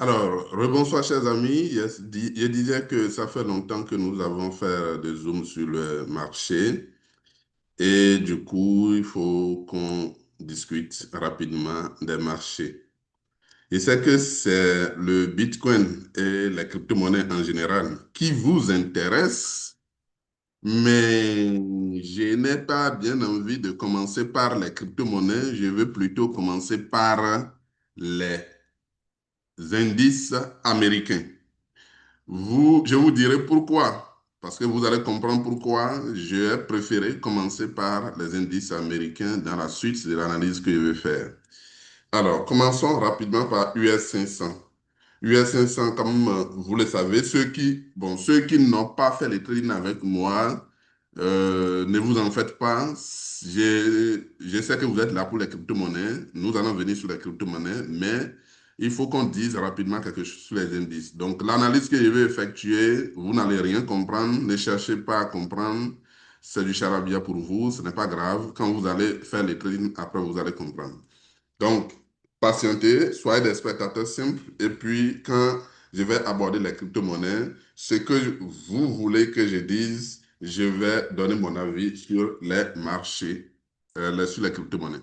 Alors, rebonsoir chers amis. Je disais que ça fait longtemps que nous avons fait des zooms sur le marché et du coup, il faut qu'on discute rapidement des marchés. Et c'est que c'est le Bitcoin et les crypto-monnaies en général qui vous intéressent, mais je n'ai pas bien envie de commencer par les crypto-monnaies. Je veux plutôt commencer par les indices américains. Je vous dirai pourquoi, parce que vous allez comprendre pourquoi j'ai préféré commencer par les indices américains dans la suite de l'analyse que je vais faire. Alors, commençons rapidement par US 500. US 500, comme vous le savez, ceux qui n'ont pas fait les trading avec moi, ne vous en faites pas. Je sais que vous êtes là pour les crypto-monnaies. Nous allons venir sur les crypto-monnaies, mais il faut qu'on dise rapidement quelque chose sur les indices. Donc, l'analyse que je vais effectuer, vous n'allez rien comprendre. Ne cherchez pas à comprendre. C'est du charabia pour vous. Ce n'est pas grave. Quand vous allez faire les trading, après, vous allez comprendre. Donc, patientez, soyez des spectateurs simples. Et puis, quand je vais aborder les crypto-monnaies, ce que vous voulez que je dise, je vais donner mon avis sur les marchés, sur les crypto-monnaies.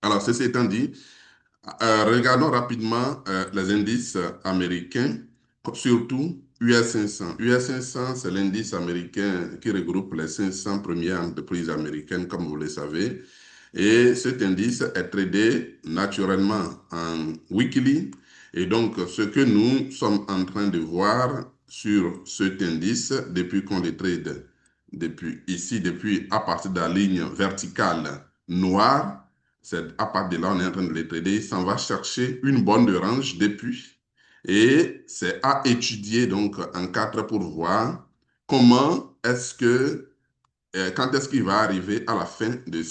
Alors, ceci étant dit, regardons rapidement les indices américains, surtout US 500. US 500, c'est l'indice américain qui regroupe les 500 premières entreprises américaines, comme vous le savez. Et cet indice est tradé naturellement en weekly. Et donc, ce que nous sommes en train de voir sur cet indice, depuis qu'on le trade, depuis à partir de la ligne verticale noire, c'est à partir de là, on est en train de les trader. Ça va chercher une bonne de range depuis. Et c'est à étudier donc en quatre pour voir comment est-ce que, quand est-ce qu'il va arriver à la fin de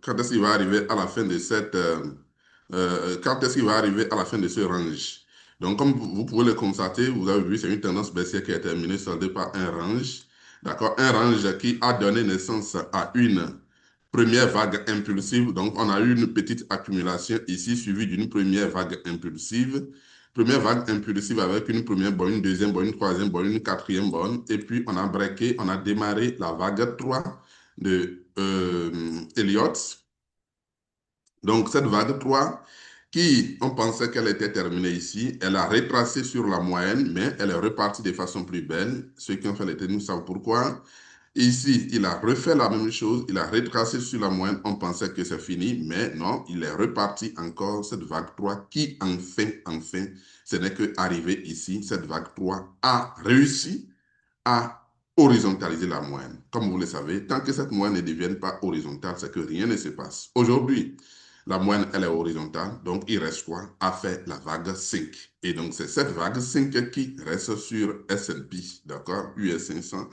quand est-ce qu'il va arriver à la fin de quand est-ce qu'il va arriver à la fin de ce range? Donc, comme vous pouvez le constater, vous avez vu, c'est une tendance baissière qui est terminée soldée par un range. D'accord? Un range qui a donné naissance à une première vague impulsive. Donc, on a eu une petite accumulation ici, suivie d'une première vague impulsive. Première vague impulsive avec une première bonne, une deuxième bonne, une troisième bonne, une quatrième bonne. Et puis, on a breaké, on a démarré la vague 3 de Elliott. Donc, cette vague 3, qui, on pensait qu'elle était terminée ici, elle a retracé sur la moyenne, mais elle est repartie de façon plus belle. Ceux qui ont fait les techniques savent pourquoi. Ici, il a refait la même chose, il a retracé sur la moyenne, on pensait que c'est fini, mais non, il est reparti encore, cette vague 3 qui, enfin, ce n'est que arrivé ici, cette vague 3 a réussi à horizontaliser la moyenne. Comme vous le savez, tant que cette moyenne ne devienne pas horizontale, c'est que rien ne se passe. Aujourd'hui, la moyenne, elle est horizontale, donc il reste quoi? À faire la vague 5. Et donc, c'est cette vague 5 qui reste sur S&P, d'accord? US 500.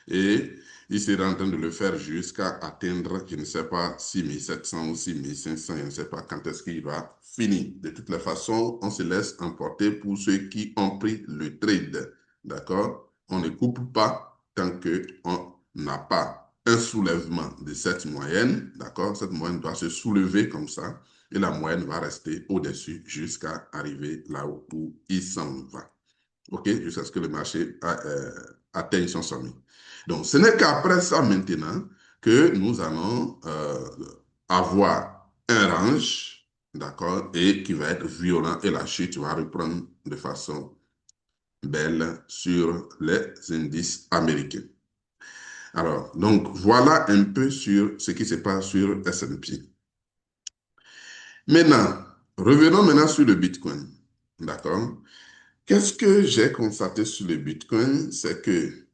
Et il sera en train de le faire jusqu'à atteindre, je ne sais pas, 6700 ou 6500, je ne sais pas quand est-ce qu'il va finir. De toutes les façons, on se laisse emporter pour ceux qui ont pris le trade, d'accord? On ne coupe pas tant qu'on n'a pas un soulèvement de cette moyenne, d'accord? Cette moyenne doit se soulever comme ça et la moyenne va rester au-dessus jusqu'à arriver là où il s'en va. OK? Jusqu'à ce que le marché atteigne son sommet. Donc, ce n'est qu'après ça maintenant que nous allons avoir un range, d'accord, et qui va être violent et la chute va reprendre de façon belle sur les indices américains. Alors, donc voilà un peu sur ce qui se passe sur S&P. Maintenant, revenons maintenant sur le Bitcoin. D'accord? Qu'est-ce que j'ai constaté sur le Bitcoin? C'est que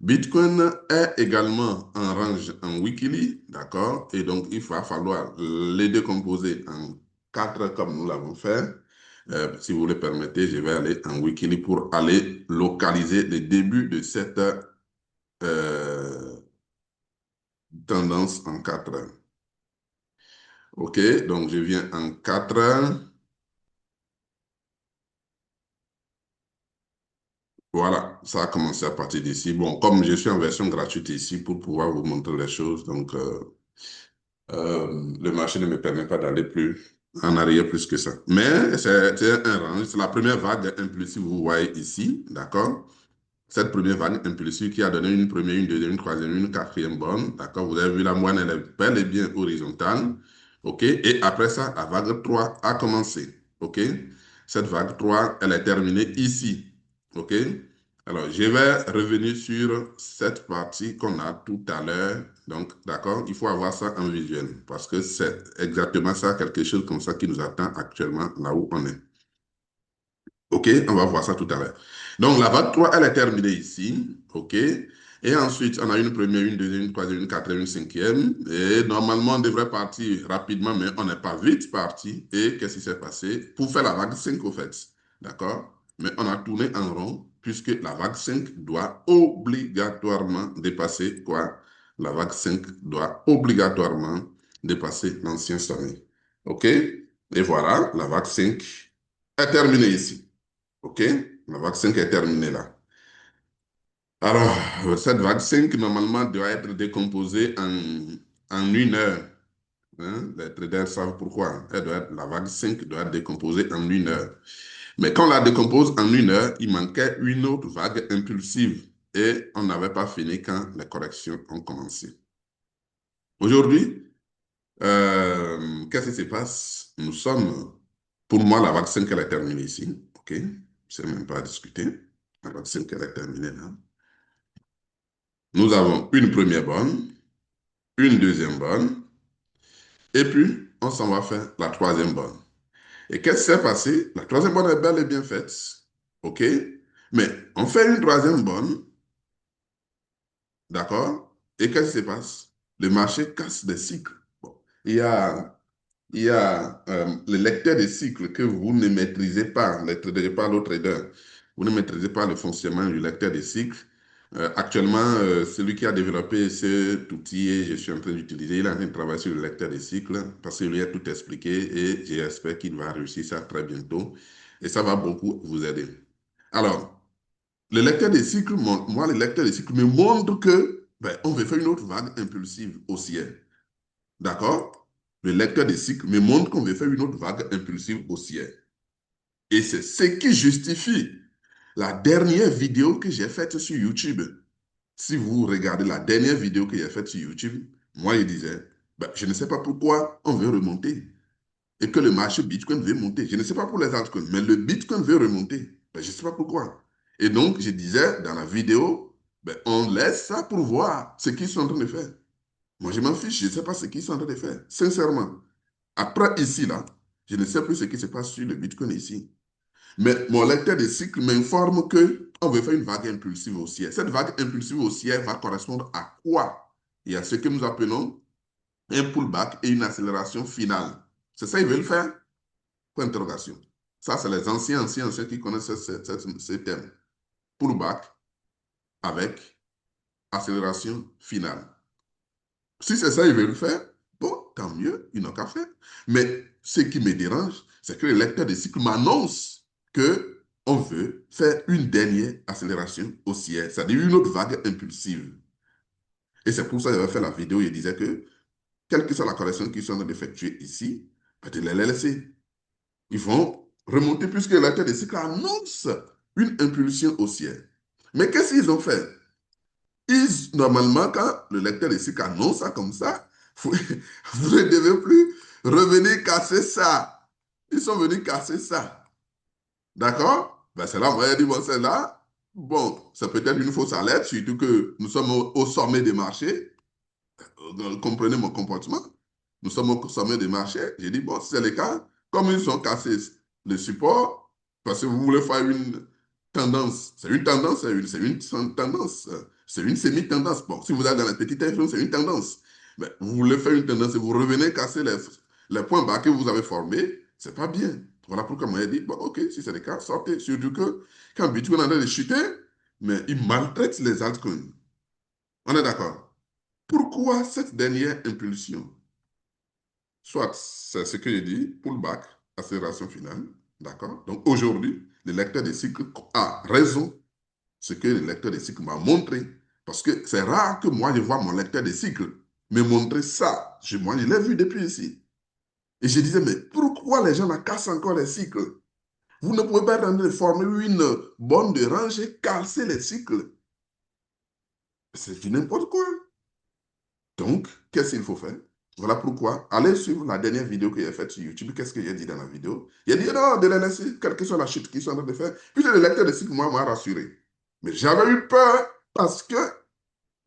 Bitcoin est également en range en weekly, d'accord? Et donc, il va falloir les décomposer en quatre comme nous l'avons fait. Si vous le permettez, je vais aller en weekly pour aller localiser le début de cette euh, tendance en 4 heures. OK, donc je viens en 4 heures. Voilà, ça a commencé à partir d'ici. Bon, comme je suis en version gratuite ici pour pouvoir vous montrer les choses, donc le marché ne me permet pas d'aller plus. en arrière plus que ça. Mais c'est un range, c'est la première vague impulsive, vous voyez ici, d'accord? Cette première vague impulsive qui a donné une première, une deuxième, une troisième, une quatrième bonne, d'accord? Vous avez vu la moyenne, elle est bel et bien horizontale, ok? Et après ça, la vague 3 a commencé, ok? Cette vague 3 elle est terminée ici, ok? Alors, je vais revenir sur cette partie qu'on a tout à l'heure. Donc, d'accord, il faut avoir ça en visuel parce que c'est exactement ça, quelque chose comme ça qui nous attend actuellement là où on est. OK, on va voir ça tout à l'heure. Donc, la vague 3, elle est terminée ici. OK. Et ensuite, on a une première, une deuxième, une troisième, une quatrième, une cinquième. Et normalement, on devrait partir rapidement, mais on n'est pas vite parti. Et qu'est-ce qui s'est passé? Pour faire la vague 5, au fait. D'accord? Mais on a tourné en rond, puisque la vague 5 doit obligatoirement dépasser quoi? La vague 5 doit obligatoirement dépasser l'ancien sommet. OK? Et voilà, la vague 5 est terminée ici. OK? La vague 5 est terminée là. Alors, cette vague 5, normalement, doit être décomposée en 1 heure. Hein? Les traders savent pourquoi. La vague 5 doit être décomposée en 1 heure. Mais quand on la décompose en 1 heure, il manquait une autre vague impulsive. Et on n'avait pas fini quand les corrections ont commencé. Aujourd'hui, qu'est-ce qui se passe? Nous sommes, pour moi, la vague 5, elle est terminée ici. OK? C'est même pas à discuter. La vague 5, elle est terminée là. Nous avons une première bonne, une deuxième bonne, et puis on s'en va faire la troisième bonne. Et qu'est-ce qui s'est passé? La troisième bonne est bel et bien faite. OK? Mais on fait une troisième bonne, d'accord? Et qu'est-ce qui se passe? Le marché casse des cycles. Bon. Il y a le lecteur de cycle que vous ne maîtrisez pas, les traders, je parle aux traders, vous ne maîtrisez pas le fonctionnement du lecteur de cycle. Actuellement, celui qui a développé cet outil et je suis en train d'utiliser, il est en train de travailler sur le lecteur de cycle parce qu'il lui a tout expliqué et j'espère qu'il va réussir ça très bientôt et ça va beaucoup vous aider. Alors, le lecteur de cycle, moi, le lecteur de cycle me montre que ben, on veut faire une autre vague impulsive haussière. D'accord? Le lecteur de cycle me montre qu'on veut faire une autre vague impulsive haussière. Et c'est ce qui justifie la dernière vidéo que j'ai faite sur YouTube. Si vous regardez la dernière vidéo que j'ai faite sur YouTube, moi, je disais, ben, je ne sais pas pourquoi on veut remonter et que le marché Bitcoin veut monter. Je ne sais pas pour les altcoins, mais le Bitcoin veut remonter. Ben, je ne sais pas pourquoi. Et donc, je disais dans la vidéo, ben, on laisse ça pour voir ce qu'ils sont en train de faire. Moi, je m'en fiche, je ne sais pas ce qu'ils sont en train de faire, sincèrement. Après, ici, là, je ne sais plus ce qui se passe sur le Bitcoin ici. Mais mon lecteur de cycle m'informe qu'on veut faire une vague impulsive haussière. Cette vague impulsive haussière va correspondre à quoi? Il y a ce que nous appelons un pullback et une accélération finale. C'est ça qu'ils veulent faire? Point d'interrogation. Ça, c'est les anciens qui connaissent ce terme. Pullback avec accélération finale. Si c'est ça qu'ils veulent faire, bon, tant mieux, ils n'ont qu'à faire. Mais ce qui me dérange, c'est que le lecteur de cycle m'annonce que on veut faire une dernière accélération haussière, c'est-à-dire une autre vague impulsive. Et c'est pour ça que j'avais fait la vidéo, il disait que, quelle que soit la correction qu'ils sont en train d'effectuer ici, de les laisser. Ils vont remonter puisque le lecteur de cycle annonce une impulsion haussière. Mais qu'est-ce qu'ils ont fait? Normalement, quand le lecteur de cycle annonce ça comme ça, vous, vous ne devez plus revenir casser ça. Ils sont venus casser ça. D'accord? Ben c'est là, on va dire, bon, c'est là. Bon, c'est peut-être une fausse alerte, surtout que nous sommes au sommet des marchés. Comprenez mon comportement. Nous sommes au sommet des marchés. J'ai dit, bon, si c'est le cas, comme ils ont cassé le support, parce que vous voulez faire une tendance, c'est une tendance, c'est une tendance, c'est une semi-tendance. Bon, si vous êtes dans la petite influence, c'est une tendance. Mais vous voulez faire une tendance et vous revenez casser les points bas que vous avez formés, c'est pas bien. Voilà pourquoi moi j'ai dit, bon, ok, si c'est le cas, sortez. Surtout que quand Bitcoin est en train de chuter, mais il maltraite les altcoins. On est d'accord? Pourquoi cette dernière impulsion? Soit c'est ce que je dis, pullback, accélération finale, d'accord? Donc aujourd'hui, le lecteur des cycles a raison, ce que le lecteur des cycles m'a montré, parce que c'est rare que moi je vois mon lecteur des cycles me montrer ça. Moi, je l'ai vu depuis ici. Et je disais, mais pourquoi les gens la cassent encore les cycles? Vous ne pouvez pas rendre former une bonne de range et casser les cycles. C'est du n'importe quoi. Donc, qu'est-ce qu'il faut faire? Voilà pourquoi, allez suivre la dernière vidéo que j'ai faite sur YouTube. Qu'est-ce que j'ai dit dans la vidéo? Il a dit, non, de les laisser, quelle que soit la chute qu'ils sont en train de faire. Puis le lecteur de cycle, moi, m'a rassuré. Mais j'avais eu peur parce que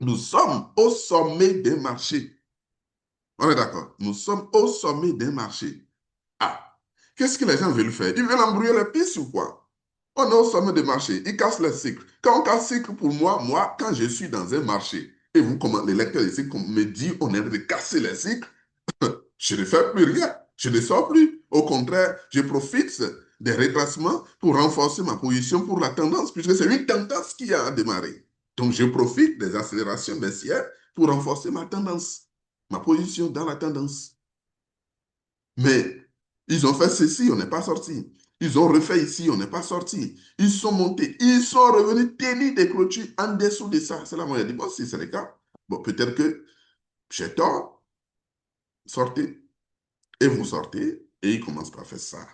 nous sommes au sommet des marchés. On est d'accord? Nous sommes au sommet des marchés. Ah, qu'est-ce que les gens veulent faire? Ils veulent embrouiller les pistes ou quoi? On est au sommet des marchés, ils cassent les cycles. Quand on casse cycle, pour moi, quand je suis dans un marché, et vous, comment les lecteurs de cycle me dit on est en train de casser les cycles, je ne fais plus rien. Je ne sors plus. Au contraire, je profite des retracements pour renforcer ma position pour la tendance, puisque c'est une tendance qui a démarré. Donc, je profite des accélérations baissières pour renforcer ma tendance, ma position dans la tendance. Mais ils ont fait ceci, on n'est pas sorti. Ils ont refait ici, on n'est pas sorti. Ils sont montés, ils sont revenus tenir des clôtures en dessous de ça. C'est là où on a dit, bon, si c'est le cas, bon, peut-être que j'ai tort, sortez. Et vous sortez, et ils commencent par faire ça.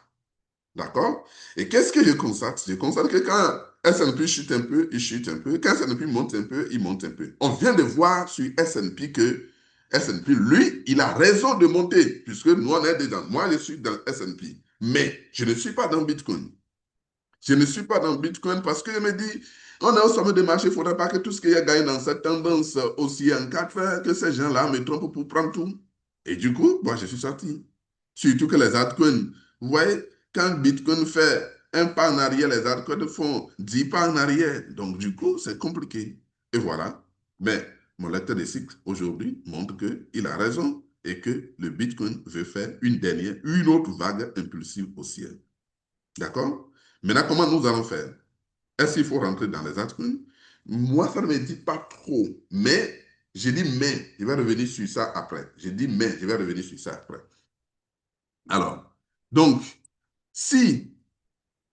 D'accord? Et qu'est-ce que je constate? Je constate que quand S&P chute un peu, il chute un peu. Quand S&P monte un peu, il monte un peu. On vient de voir sur S&P que S&P, lui, il a raison de monter, puisque nous, on est dedans. Moi, je suis dans S&P. Mais je ne suis pas dans Bitcoin. Je ne suis pas dans Bitcoin parce que je me dis, on est au sommet des marchés, il ne faudrait pas que tout ce qu'il y a gagné dans cette tendance aussi en 4 que ces gens-là me trompent pour prendre tout. Et du coup, moi, je suis sorti. Surtout que les altcoins, vous voyez, quand Bitcoin fait un pas en arrière, les altcoins font 10 pas en arrière. Donc, du coup, c'est compliqué. Et voilà. Mais mon lecteur de cycle aujourd'hui montre qu'il a raison et que le Bitcoin veut faire une autre vague impulsive haussière. D'accord? Maintenant, comment nous allons faire? Est-ce qu'il faut rentrer dans les altcoins? Moi, ça ne me dit pas trop. Mais, j'ai dit mais, je vais revenir sur ça après. J'ai dit mais, je vais revenir sur ça après. Alors, donc, si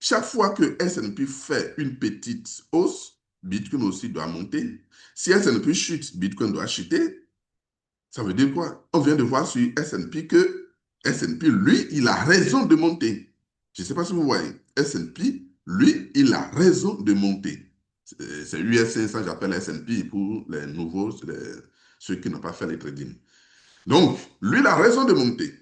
chaque fois que S&P fait une petite hausse, Bitcoin aussi doit monter. Si S&P chute, Bitcoin doit chuter. Ça veut dire quoi? On vient de voir sur S&P que S&P, lui, il a raison de monter. Je ne sais pas si vous voyez. S&P, lui, il a raison de monter. C'est US 500, j'appelle S&P pour les nouveaux, ceux qui n'ont pas fait les trading. Donc, lui, il a raison de monter.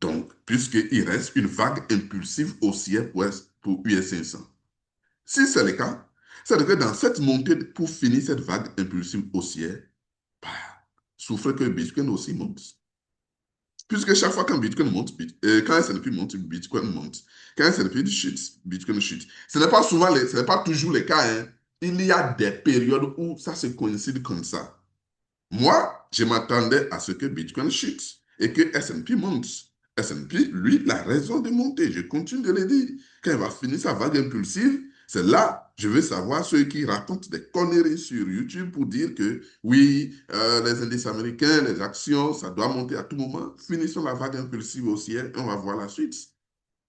Donc, puisqu'il reste une vague impulsive haussière pour US 500. Si c'est le cas, c'est-à-dire que dans cette montée, pour finir cette vague impulsive haussière, bah, souffre que Bitcoin aussi monte. Puisque chaque fois qu'un Bitcoin monte, quand S&P monte, Bitcoin monte. Quand S&P chute, Bitcoin chute. Ce n'est pas souvent, ce n'est pas toujours le cas. Hein. Il y a des périodes où ça se coïncide comme ça. Moi, je m'attendais à ce que Bitcoin chute et que S&P monte. S&P, lui, il a raison de monter. Je continue de le dire. Quand il va finir sa vague impulsive, c'est là, je veux savoir ceux qui racontent des conneries sur YouTube pour dire que oui, les indices américains, les actions, ça doit monter à tout moment. Finissons la vague impulsive haussière et on va voir la suite.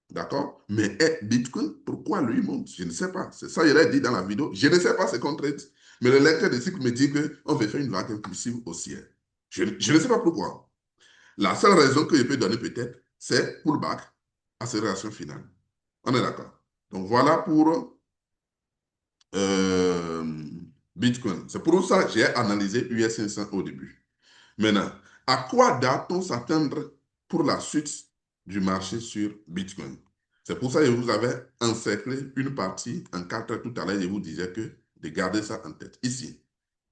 D'accord? Mais Bitcoin, pourquoi lui monte? Je ne sais pas. C'est ça, il a dit dans la vidéo. Je ne sais pas ce qu'on traite. Mais le lecteur de cycle me dit qu'on veut faire une vague impulsive haussière. Je ne sais pas pourquoi. La seule raison que je peux donner peut-être, c'est pullback, accélération finale. On est d'accord. Donc voilà pour euh, Bitcoin. C'est pour ça que j'ai analysé US 500 au début. Maintenant, à quoi doit-on s'attendre pour la suite du marché sur Bitcoin? C'est pour ça que je vous avais encerclé une partie en 4 heures tout à l'heure. Je vous disais que de garder ça en tête. Ici,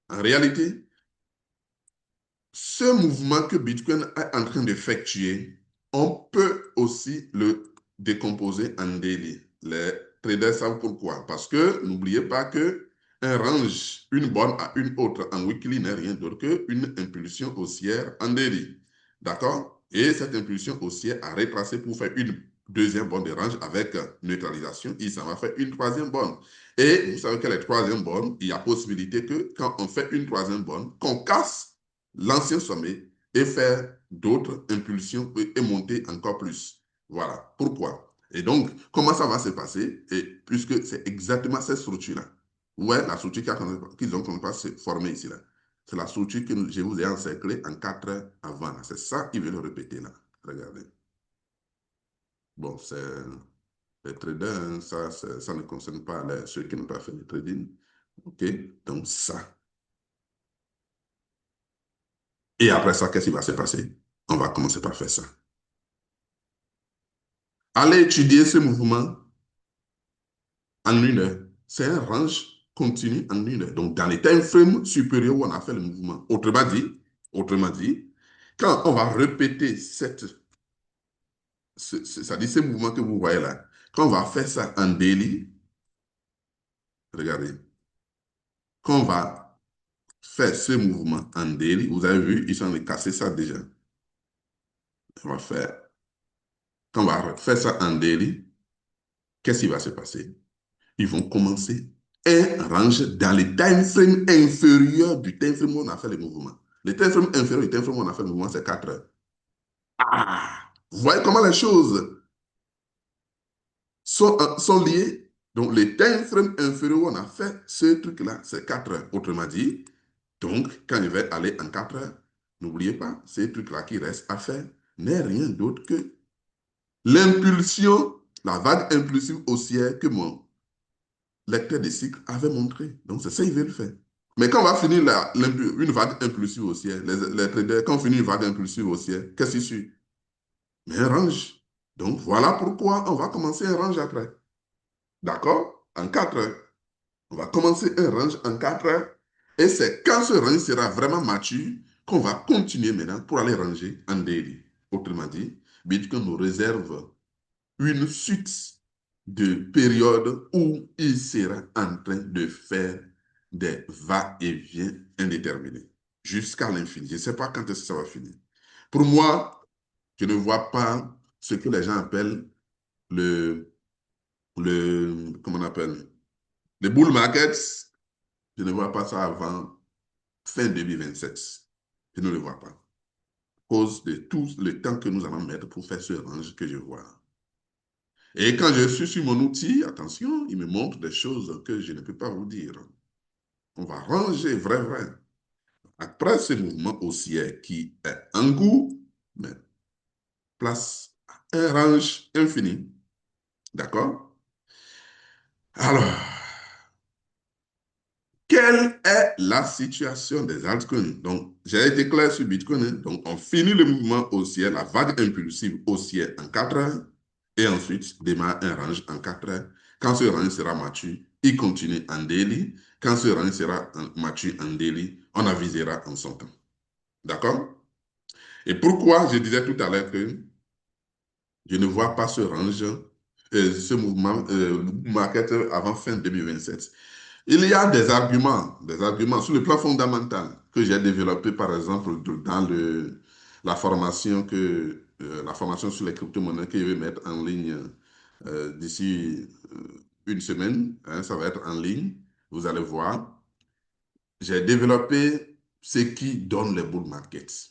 en réalité, ce mouvement que Bitcoin est en train d'effectuer, on peut aussi le décomposer en daily. Les traders savent pourquoi. Parce que n'oubliez pas que un range, une borne à une autre en weekly n'est rien d'autre qu'une impulsion haussière en daily. D'accord? Et cette impulsion haussière a retracé pour faire une deuxième borne de range avec neutralisation. Et ça va faire une troisième borne. Et vous savez que les troisième bornes, il y a possibilité que quand on fait une troisième borne, qu'on casse l'ancien sommet et faire d'autres impulsions et monter encore plus. Voilà pourquoi. Et donc, comment ça va se passer? Et puisque c'est exactement cette structure-là. Ouais, la structure qu'ils ont commencé à se former ici. Là. C'est la structure que je vous ai encerclée en 4 heures avant. C'est ça qu'ils veulent répéter là. Regardez. Bon, c'est les traders, hein, ça ne concerne pas ceux qui n'ont pas fait le trading. OK? Donc, ça. Et après ça, qu'est-ce qui va se passer? On va commencer par faire ça. Allez étudier ce mouvement en une heure. C'est un range continu en une heure. Donc, dans les time frames supérieurs où on a fait le mouvement. Autrement dit, quand on va répéter c'est-à-dire ces mouvements que vous voyez là, quand on va faire ça en daily, regardez, quand on va faire ce mouvement en daily, vous avez vu, ils sont allés casser ça déjà. On va faire, quand on va faire ça en daily, qu'est-ce qui va se passer? Ils vont commencer un range dans les time frames inférieurs du time frame où on a fait le mouvement. Le time frame inférieur du time frame où on a fait le mouvement, c'est 4 heures. Ah! Vous voyez comment les choses sont liées? Donc, les time frames inférieurs où on a fait ce truc-là, c'est 4 heures. Autrement dit, donc, quand il va aller en 4 heures, n'oubliez pas, ces trucs-là qui restent à faire n'est rien d'autre que l'impulsion, la vague impulsive haussière que mon lecteur de cycle avait montré. Donc, c'est ça qu'ils veulent faire. Mais quand on va finir une vague impulsive haussière, les traders, quand on finit une vague impulsive haussière, qu'est-ce qui suit? Mais un range. Donc, voilà pourquoi on va commencer un range après. D'accord? En 4 heures. On va commencer un range en 4 heures. Et c'est quand ce range sera vraiment mature qu'on va continuer maintenant pour aller ranger en daily. Autrement dit, Bitcoin nous réserve une suite de périodes où il sera en train de faire des va-et-vient indéterminés jusqu'à l'infini. Je ne sais pas quand est-ce que ça va finir. Pour moi, je ne vois pas ce que les gens appellent le, comment on appelle, les bull markets. Je ne vois pas ça avant fin 2027. Je ne le vois pas. À cause de tout le temps que nous allons mettre pour faire ce range que je vois. Et quand je suis sur mon outil, attention, il me montre des choses que je ne peux pas vous dire. On va ranger vrai, vrai. Après ce mouvement haussier qui est en cours, mais place un range infini. D'accord? Alors, quelle est la situation des altcoins? Donc, j'ai été clair sur Bitcoin, hein. Donc, on finit le mouvement haussier, la vague impulsive haussière en 4 heures, et ensuite démarre un range en 4 heures. Quand ce range sera mature, il continue en daily. Quand ce range sera mature en daily, on avisera en son temps. D'accord? Et pourquoi je disais tout à l'heure que je ne vois pas ce range, ce mouvement, market avant fin 2027. Il y a des arguments sur le plan fondamental que j'ai développé, par exemple, dans la formation la formation sur les crypto-monnaies que je vais mettre en ligne d'ici une semaine. Hein, ça va être en ligne. Vous allez voir. J'ai développé ce qui donne les bull markets.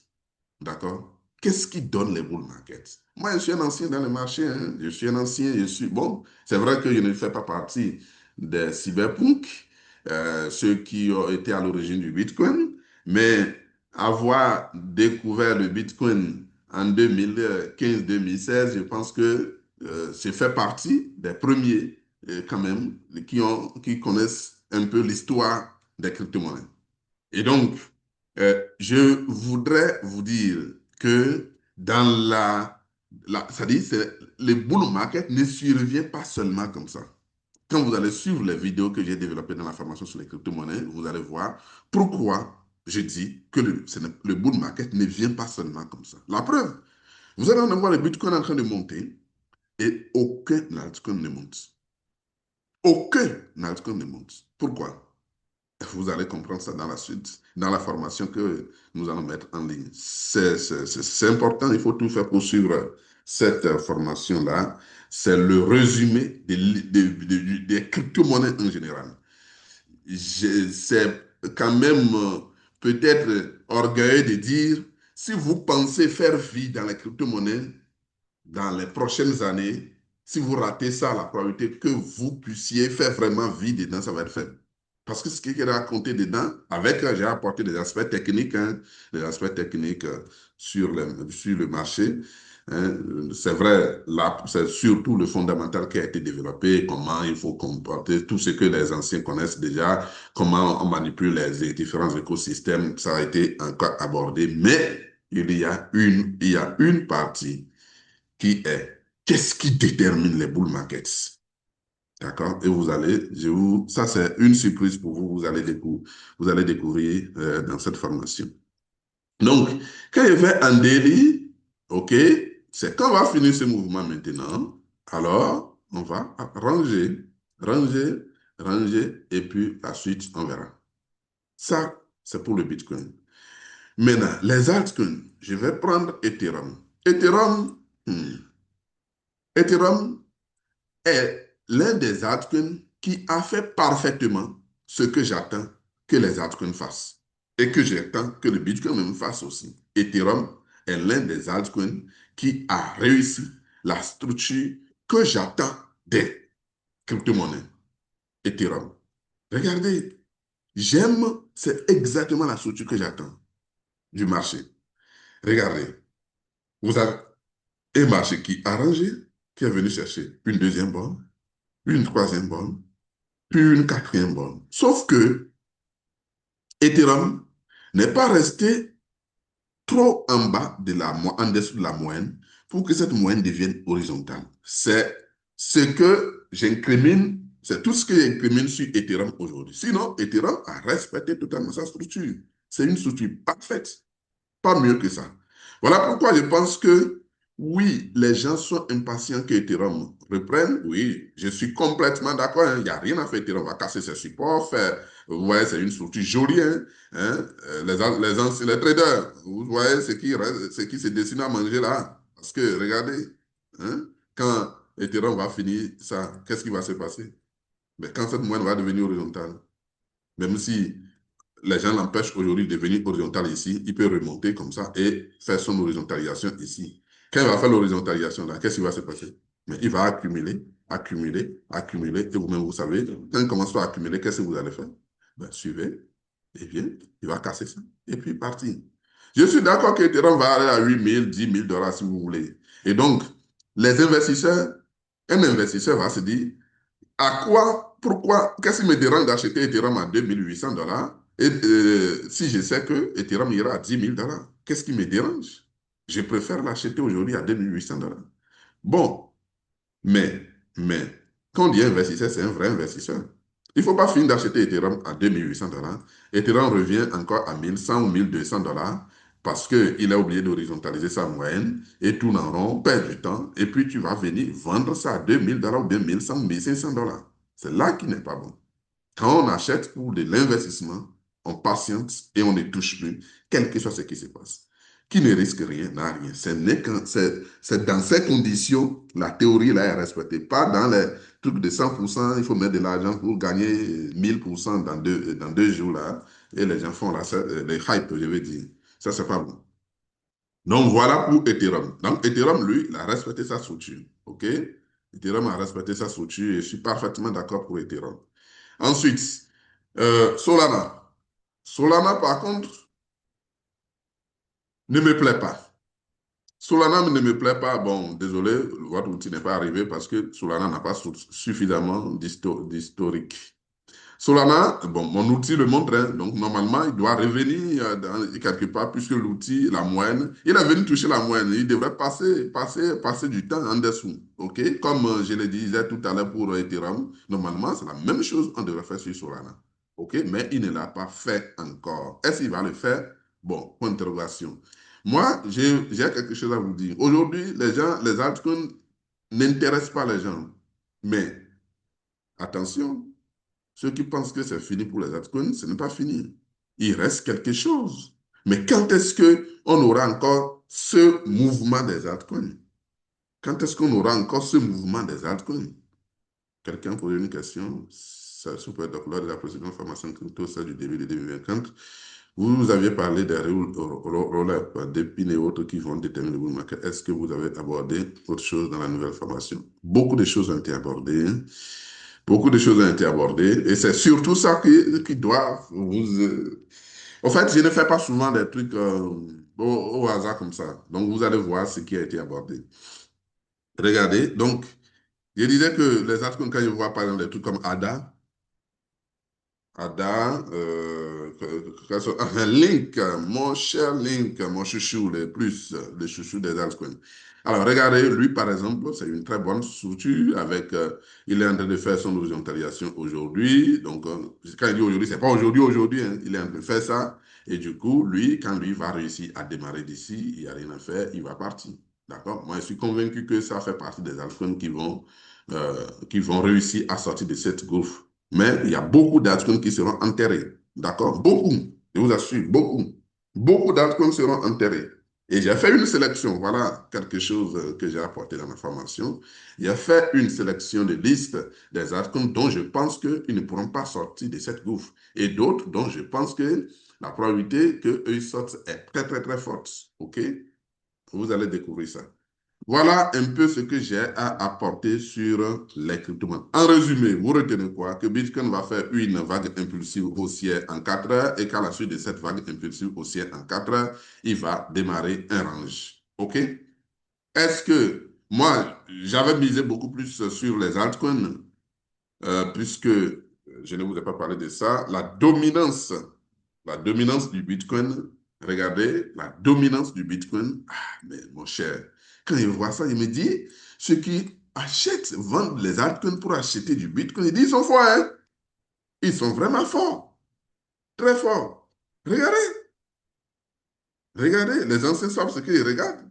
D'accord? Qu'est-ce qui donne les bull markets? Moi, je suis un ancien dans le marché, hein. Je suis un ancien, je suis... Bon, c'est vrai que je ne fais pas partie des cyberpunk, ceux qui ont été à l'origine du Bitcoin, mais avoir découvert le Bitcoin en 2015-2016, je pense que c'est fait partie des premiers, quand même, qui connaissent un peu l'histoire des crypto-monnaies. Et donc, je voudrais vous dire que dans c'est-à-dire, le bull market ne survient pas seulement comme ça. Quand vous allez suivre les vidéos que j'ai développées dans la formation sur les crypto-monnaies, vous allez voir pourquoi je dis que le bull market ne vient pas seulement comme ça. La preuve, vous allez en voir le Bitcoin en train de monter et aucun altcoin ne monte. Aucun altcoin ne monte. Pourquoi? Vous allez comprendre ça dans la suite, dans la formation que nous allons mettre en ligne. C'est important, il faut tout faire pour suivre cette formation-là. C'est le résumé des crypto-monnaies en général. C'est quand même peut-être orgueilleux de dire, si vous pensez faire vie dans les crypto-monnaies, dans les prochaines années, si vous ratez ça, la probabilité que vous puissiez faire vraiment vie dedans, ça va être faible. Parce que ce qui est raconté dedans, j'ai apporté des aspects techniques, hein, des aspects techniques sur le marché. hein. C'est vrai, là, c'est surtout le fondamental qui a été développé, comment il faut comporter, tout ce que les anciens connaissent déjà, comment on manipule les différents écosystèmes, ça a été encore abordé, mais il y a une partie qui est qu'est-ce qui détermine les bull markets? D'accord? Et vous allez, ça c'est une surprise pour vous, vous allez découvrir dans cette formation. Donc, quand il fait un daily, OK, c'est quand on va finir ce mouvement maintenant, alors on va ranger, ranger, ranger, et puis la suite, on verra. Ça, c'est pour le Bitcoin. Maintenant, les altcoins, je vais prendre Ethereum. Ethereum est l'un des altcoins qui a fait parfaitement ce que j'attends que les altcoins fassent et que j'attends que le Bitcoin même fasse aussi. Ethereum est l'un des altcoins qui a réussi la structure que j'attends des crypto-monnaies. Ethereum. Regardez, c'est exactement la structure que j'attends du marché. Regardez, vous avez un marché qui a rangé, qui est venu chercher une deuxième borne, une troisième borne, puis une quatrième borne. Sauf que Ethereum n'est pas resté trop en bas en dessous de la moyenne pour que cette moyenne devienne horizontale. C'est ce que j'incrimine, c'est tout ce que j'incrimine sur Ethereum aujourd'hui. Sinon, Ethereum a respecté totalement sa structure. C'est une structure parfaite. Pas mieux que ça. Voilà pourquoi je pense que oui, les gens sont impatients que Ethereum reprenne. Oui, je suis complètement d'accord, hein. Il n'y a rien à faire. Ethereum va casser ses supports, faire. Vous voyez, c'est une structure jolie, hein. Hein. Les traders, vous voyez ce qui se dessine à manger là. Parce que, regardez, hein, quand Ethereum va finir ça, qu'est-ce qui va se passer? Mais quand cette moyenne va devenir horizontale, même si les gens l'empêchent aujourd'hui de devenir horizontal ici, il peut remonter comme ça et faire son horizontalisation ici. Quand il va faire l'horizontalisation là, qu'est-ce qui va se passer? Mais il va accumuler, accumuler, accumuler, et vous-même vous savez, quand il commence à accumuler, qu'est-ce que vous allez faire? Ben, suivez, et bien, il va casser ça, et puis partir. Je suis d'accord que Ethereum va aller à 8 000, 10 000 dollars si vous voulez. Et donc, les investisseurs, un investisseur va se dire, qu'est-ce qui me dérange d'acheter Ethereum à 2 800 dollars et si je sais que Ethereum ira à 10 000 dollars, qu'est-ce qui me dérange? Je préfère l'acheter aujourd'hui à 2 800 dollars. Bon, mais, quand on dit investisseur, c'est un vrai investisseur. Il ne faut pas finir d'acheter Ethereum à 2 800 dollars. Ethereum revient encore à 1 100 ou 1 200 dollars parce qu'il a oublié d'horizontaliser sa moyenne et tourne en rond, perd du temps, et puis tu vas venir vendre ça à 2 000 dollars ou bien 1 100 ou 1 500 dollars. C'est là qui n'est pas bon. Quand on achète pour de l'investissement, on patiente et on ne touche plus, quel que soit ce qui se passe. Qui ne risque rien n'a rien. C'est dans ces conditions, la théorie là est respectée. Pas dans les trucs de 100%, il faut mettre de l'argent pour gagner 1000% dans 2 jours là. Et les gens font là, les hype, je veux dire. Ça, c'est pas bon. Donc voilà pour Ethereum. Donc Ethereum, lui, il a respecté sa structure. OK? Ethereum a respecté sa structure et je suis parfaitement d'accord pour Ethereum. Ensuite, Solana. Solana, par contre, ne me plaît pas. Solana ne me plaît pas. Bon, désolé, votre outil n'est pas arrivé parce que Solana n'a pas suffisamment d'historique. Solana, bon, mon outil le montre, hein. Donc normalement, il doit revenir quelque part puisque l'outil, la moyenne, il est venu toucher la moyenne. Il devrait passer du temps en dessous. OK? Comme je le disais tout à l'heure pour Ethereum, normalement, c'est la même chose qu'on devrait faire sur Solana. OK? Mais il ne l'a pas fait encore. Est-ce qu'il va le faire? Bon, point d'interrogation. Moi, j'ai quelque chose à vous dire. Aujourd'hui, les altcoins n'intéressent pas les gens. Mais attention, ceux qui pensent que c'est fini pour les altcoins, ce n'est pas fini. Il reste quelque chose. Mais quand est-ce qu'on aura encore ce mouvement des altcoins? Quand est-ce qu'on aura encore ce mouvement des altcoins? Quelqu'un pose une question. Ça peut être lors de la précédente formation crypto, celle du début de 2024. Vous aviez parlé des roll-up, des pins et autres qui vont déterminer le bull market. Est-ce que vous avez abordé autre chose dans la nouvelle formation? Beaucoup de choses ont été abordées, hein. Beaucoup de choses ont été abordées et c'est surtout ça qui doit vous En fait, je ne fais pas souvent des trucs au hasard comme ça. Donc, vous allez voir ce qui a été abordé. Regardez, donc, je disais que les articles, quand je vois par exemple des trucs comme ADA, Ada, Link, mon cher Link, mon chouchou, le chouchou des altcoins. Alors, regardez, lui, par exemple, c'est une très bonne structure avec, il est en train de faire son orientalisation aujourd'hui. Donc, quand il dit aujourd'hui, c'est pas aujourd'hui, hein, il est en train de faire ça. Et du coup, lui, quand lui va réussir à démarrer d'ici, il n'y a rien à faire, il va partir. D'accord? Moi, je suis convaincu que ça fait partie des altcoins qui vont réussir à sortir de cette gouffre. Mais il y a beaucoup d'altcoins qui seront enterrés. D'accord? Beaucoup. Je vous assure, beaucoup. Beaucoup d'altcoins seront enterrés. Et j'ai fait une sélection. Voilà quelque chose que j'ai apporté dans ma formation. J'ai fait une sélection de liste des altcoins dont je pense qu'ils ne pourront pas sortir de cette gouffre. Et d'autres dont je pense que la probabilité qu'eux sortent est très, très, très forte. OK? Vous allez découvrir ça. Voilà un peu ce que j'ai à apporter sur les crypto-monnaies. En résumé, vous retenez quoi? Que Bitcoin va faire une vague impulsive haussière en 4 heures et qu'à la suite de cette vague impulsive haussière en 4 heures, il va démarrer un range. OK? Est-ce que moi, j'avais misé beaucoup plus sur les altcoins puisque je ne vous ai pas parlé de ça, la dominance du Bitcoin, regardez, la dominance du Bitcoin, ah, mais mon cher, quand il voit ça, il me dit, ceux qui achètent, vendent les altcoins pour acheter du Bitcoin, il dit, ils sont forts, hein? Ils sont vraiment forts, très forts. Regardez, regardez, les anciens savent ce qu'ils regardent.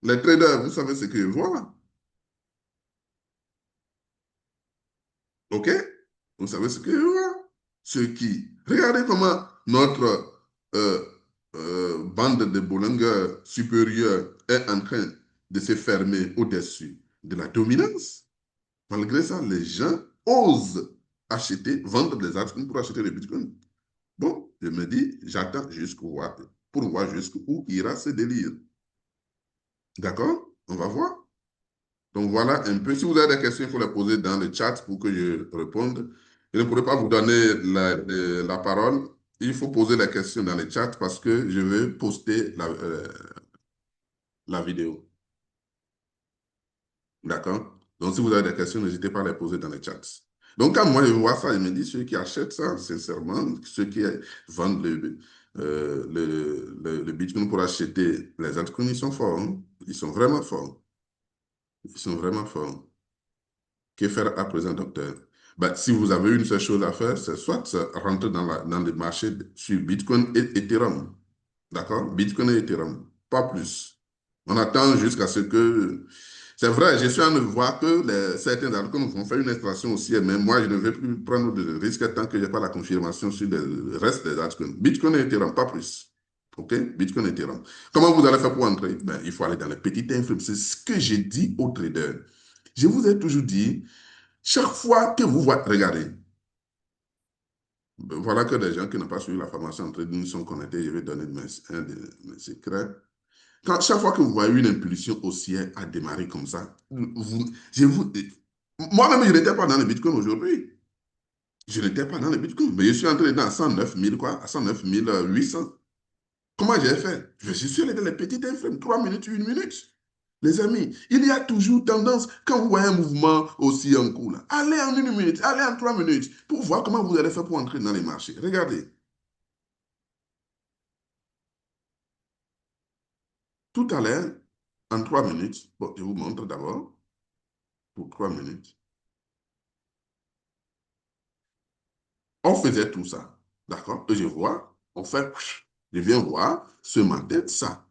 Les traders, vous savez ce qu'ils voient. OK? Vous savez ce que je vois? Ceux qui... Regardez comment notre euh, bande de Bollinger supérieure est en train de se fermer au-dessus de la dominance. Malgré ça, les gens osent acheter, vendre des actions pour acheter des bitcoins. Bon, je me dis, j'attends pour voir jusqu'où ira ce délire. D'accord? On va voir. Donc voilà un peu. Si vous avez des questions, il faut les poser dans le chat pour que je réponde. Je ne pourrai pas vous donner la parole. Il faut poser les questions dans le chat parce que je vais poster la vidéo. D'accord? Donc si vous avez des questions, n'hésitez pas à les poser dans le chat. Donc quand moi je vois ça, je me dis ceux qui achètent ça, sincèrement, ceux qui vendent le Bitcoin pour acheter les altcoins, ils sont forts, hein. Ils sont vraiment forts. Ils sont vraiment forts. Que faire à présent, docteur? Ben, si vous avez une seule chose à faire, c'est soit rentrer dans le marché sur Bitcoin et Ethereum. D'accord? Bitcoin et Ethereum. Pas plus. On attend jusqu'à ce que... C'est vrai, je suis en train de voir que certains d'entre nous vont faire une extraction aussi, mais moi, je ne vais plus prendre de risques tant que je n'ai pas la confirmation sur le reste des altcoins. Bitcoin et Ethereum, pas plus. OK? Bitcoin et Ethereum. Comment vous allez faire pour entrer? Ben, il faut aller dans les petites infos. C'est ce que j'ai dit aux traders. Je vous ai toujours dit, chaque fois que vous voyez, regardez, voilà que des gens qui n'ont pas suivi la formation en trading sont connectés, je vais donner un de mes secrets. Chaque fois que vous voyez une impulsion haussière à démarrer comme ça, moi-même, je n'étais pas dans le Bitcoin aujourd'hui. Je n'étais pas dans le Bitcoin, mais je suis entré dans 109 000, quoi, à 109 800. Comment j'ai fait? Je suis allé dans les petites infos, 3 minutes, 1 minute. Les amis, il y a toujours tendance, quand vous voyez un mouvement aussi en cours, là, allez en 1 minute, allez en 3 minutes, pour voir comment vous allez faire pour entrer dans les marchés. Regardez, tout à l'heure, en 3 minutes, bon, je vous montre d'abord, pour 3 minutes, on faisait tout ça. D'accord? Et je vois, on fait, je viens voir ce matin ça.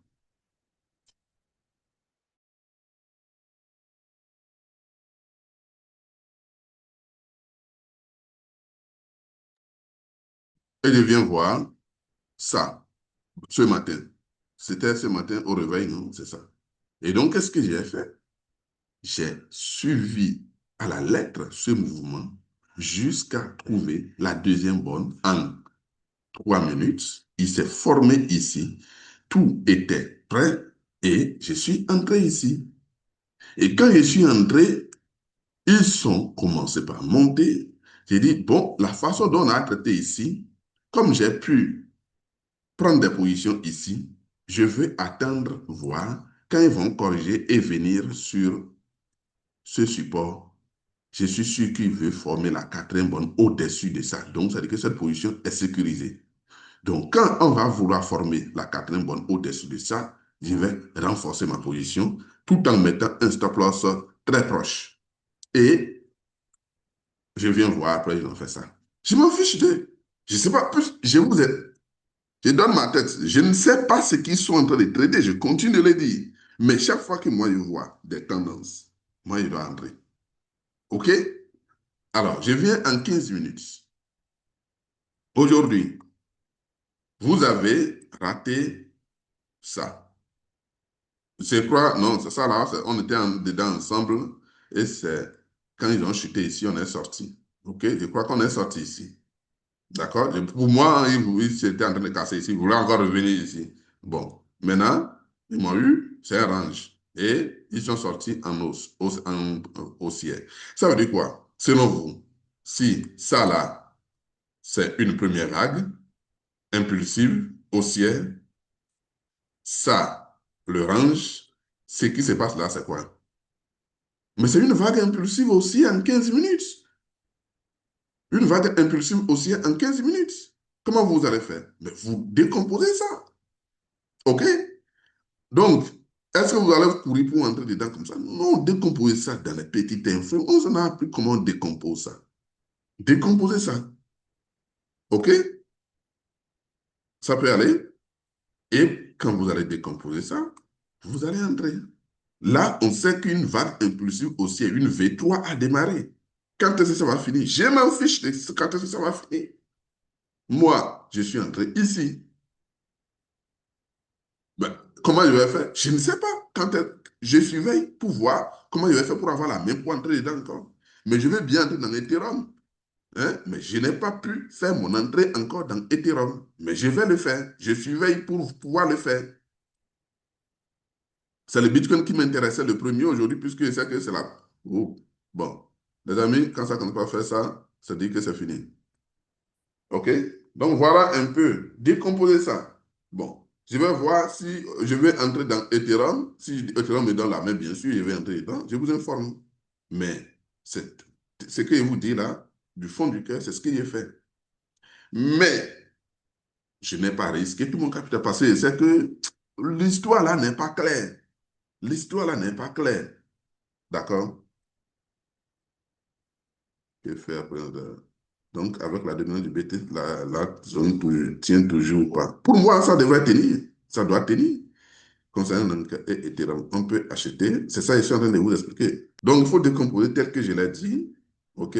Et je viens voir ça, ce matin. C'était ce matin au réveil, non? C'est ça. Et donc, qu'est-ce que j'ai fait? J'ai suivi à la lettre ce mouvement jusqu'à trouver la deuxième bonne en 3 minutes. Il s'est formé ici. Tout était prêt et je suis entré ici. Et quand je suis entré, ils sont commencé par monter. J'ai dit, bon, la façon dont on a traité ici, comme j'ai pu prendre des positions ici. Je vais attendre, voir quand ils vont corriger et venir sur ce support. Je suis sûr qu'il veut former la quatrième bonne au-dessus de ça. Donc, ça veut dire que cette position est sécurisée. Donc, quand on va vouloir former la quatrième bonne au-dessus de ça, je vais renforcer ma position tout en mettant un stop loss très proche. Et je viens voir après, ils ont fait ça. Je m'en fiche de. Je ne sais pas, je donne ma tête. Je ne sais pas ce qu'ils sont en train de trader. Je continue de le dire. Mais chaque fois que moi, je vois des tendances, moi, je dois entrer. OK? Alors, je viens en 15 minutes. Aujourd'hui, vous avez raté ça. Je crois, non, c'est ça là, on était dedans ensemble et c'est quand ils ont chuté ici, on est sorti. OK? Je crois qu'on est sorti ici. D'accord? Et pour moi, ils étaient en train de casser ici, ils voulaient encore revenir ici. Bon, maintenant, ils m'ont eu, c'est un range. Et ils sont sortis en haussière. Ça veut dire quoi? Selon vous, si ça là, c'est une première vague, impulsive, haussière, ça, le range, ce qui se passe là, c'est quoi? Mais c'est une vague impulsive aussi en 15 minutes. Une vague impulsive aussi en 15 minutes. Comment vous allez faire? Mais vous décomposez ça. OK? Donc, est-ce que vous allez courir pour entrer dedans comme ça? Non, décomposez ça dans les petites infos. On s'en a appris comment on décompose ça. Décomposez ça. OK? Ça peut aller. Et quand vous allez décomposer ça, vous allez entrer. Là, on sait qu'une vague impulsive aussi, une V3 a démarré. Quand est-ce que ça va finir? Je m'en fiche de quand est-ce que ça va finir. Moi, je suis entré ici. Ben, comment je vais faire? Je ne sais pas. Je surveille pour voir comment je vais faire pour avoir la même pour entrer dedans encore. Mais je vais bien entrer dans Ethereum. Hein? Mais je n'ai pas pu faire mon entrée encore dans Ethereum. Mais je vais le faire. Je surveille pour pouvoir le faire. C'est le Bitcoin qui m'intéressait le premier aujourd'hui, puisque je sais que c'est là. Oh. Bon, les amis, quand ça commence pas à faire ça, ça dit que c'est fini. OK? Donc voilà un peu, décomposer ça. Bon, je vais voir si je vais entrer dans Ethereum. Si Ethereum me donne la main, bien sûr, je vais entrer dedans. Je vous informe. Mais ce que je vous dis là, du fond du cœur, c'est ce que j'ai fait. Mais je n'ai pas risqué tout mon capital parce que c'est que l'histoire là n'est pas claire. L'histoire là n'est pas claire. D'accord? Que faire après? Donc, avec la dominance du BT, la zone tient toujours pas. Pour moi, ça devrait tenir. Ça doit tenir. Concernant donc Ethereum, on peut acheter. C'est ça que je suis en train de vous expliquer. Donc, il faut décomposer tel que je l'ai dit. OK?